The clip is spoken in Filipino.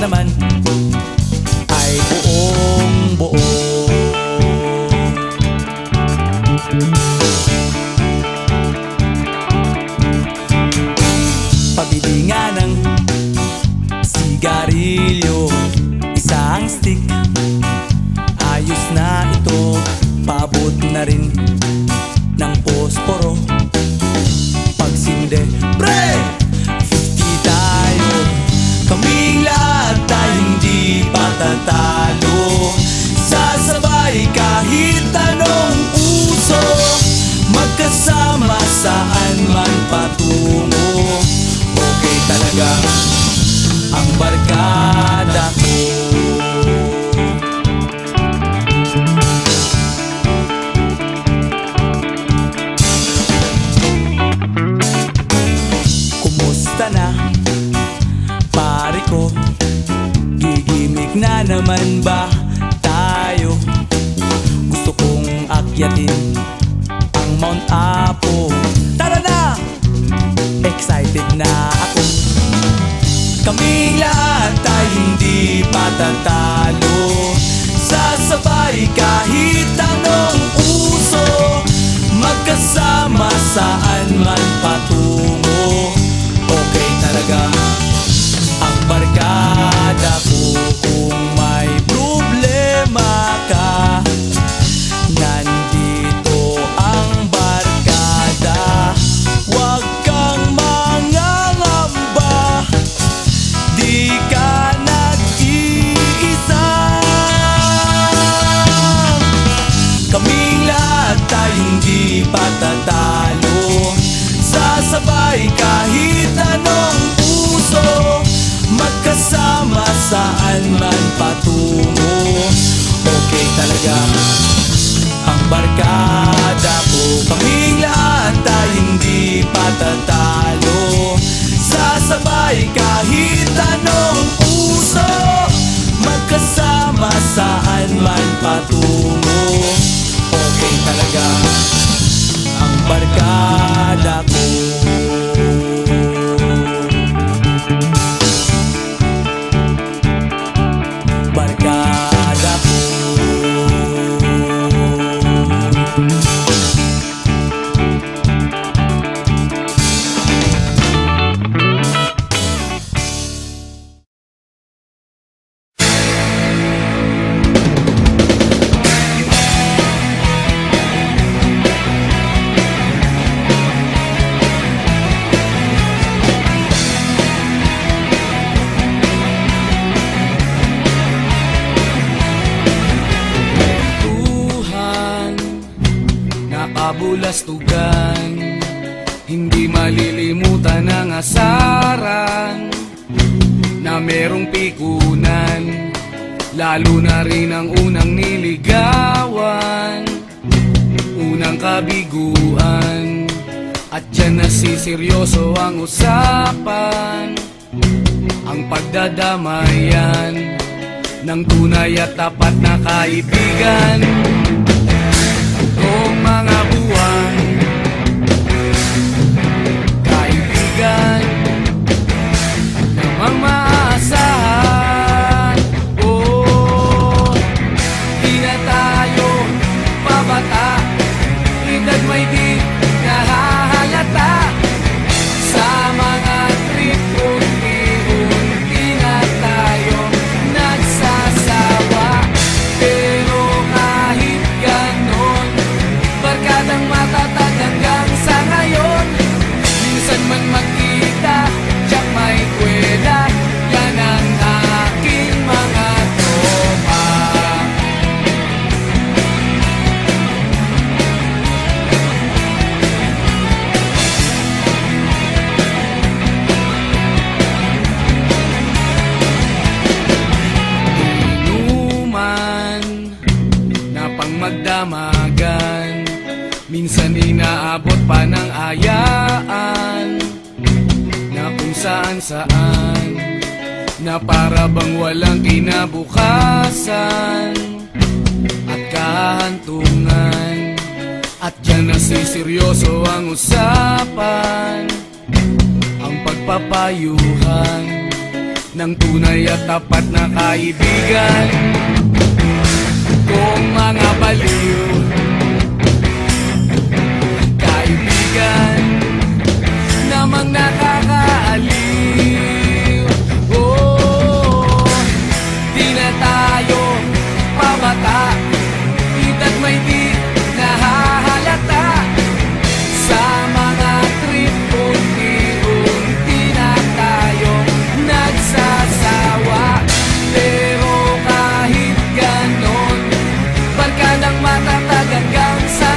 naman ay buong buo. Pabili nga ng sigarilyo, isang stick, ayos na ito. Paabot na rin ng posporo. Pagsinde, pre! 50 tayo, kaming lahat ay hindi patatalo. Sasabay kahit anong uso, magkasama saan man patungo. Okay talaga ang barkada ko. Kumusta na, pare ko? Gigimik na naman ba tayo? Gusto kong akyatin ang Mount Apo. Tara na! Excited na ako. Kaming lahat ay hindi patatalo. Sasabay kahit anong uso, magkasama saan man patungo. Okay talaga ang barkada ko. Kung may problema ka, nandito ang barkada. Huwag kang mangangamba, di ka nag-iisa. Kaming lahat ay hindi patatalo. Sasabay kahit anong uso, magkasama saan man patungo. Okay talaga ang barkada ko. Kaming lahat ay hindi patatalo. Sasabay kahit anong uso, magkasama saan man patungo. Okay talaga ang barkada ko. Barkada ko. Nakabulastugan, hindi malilimutan ang asaran na merong pikunan, lalo na rin ang unang niligawan, unang kabiguan. At dyan nasiseryoso ang usapan, ang pagdadamayan ng tunay at tapat na kaibigan. Noong mga buwan, kaibigan namang maaasahan. Oh, di na tayo pabata, edad may di nahahalata. Sa mga trip unti-unti na tayo nagsasawa. Pero kahit ganon, barkadang matatag hanggang sa ngayon. Minsan man magkita, tiyak may kwela, yan ang aking mga tropa. Inuman na pang magdamagan, minsan inaabot pa ng ayaan, na kung saan-saan, na para bang walang kinabukasan at kahantungan. At dyan nasiseryoso ang usapan, ang pagpapayuhan ng tunay at tapat na kaibigan. Kung mga baliw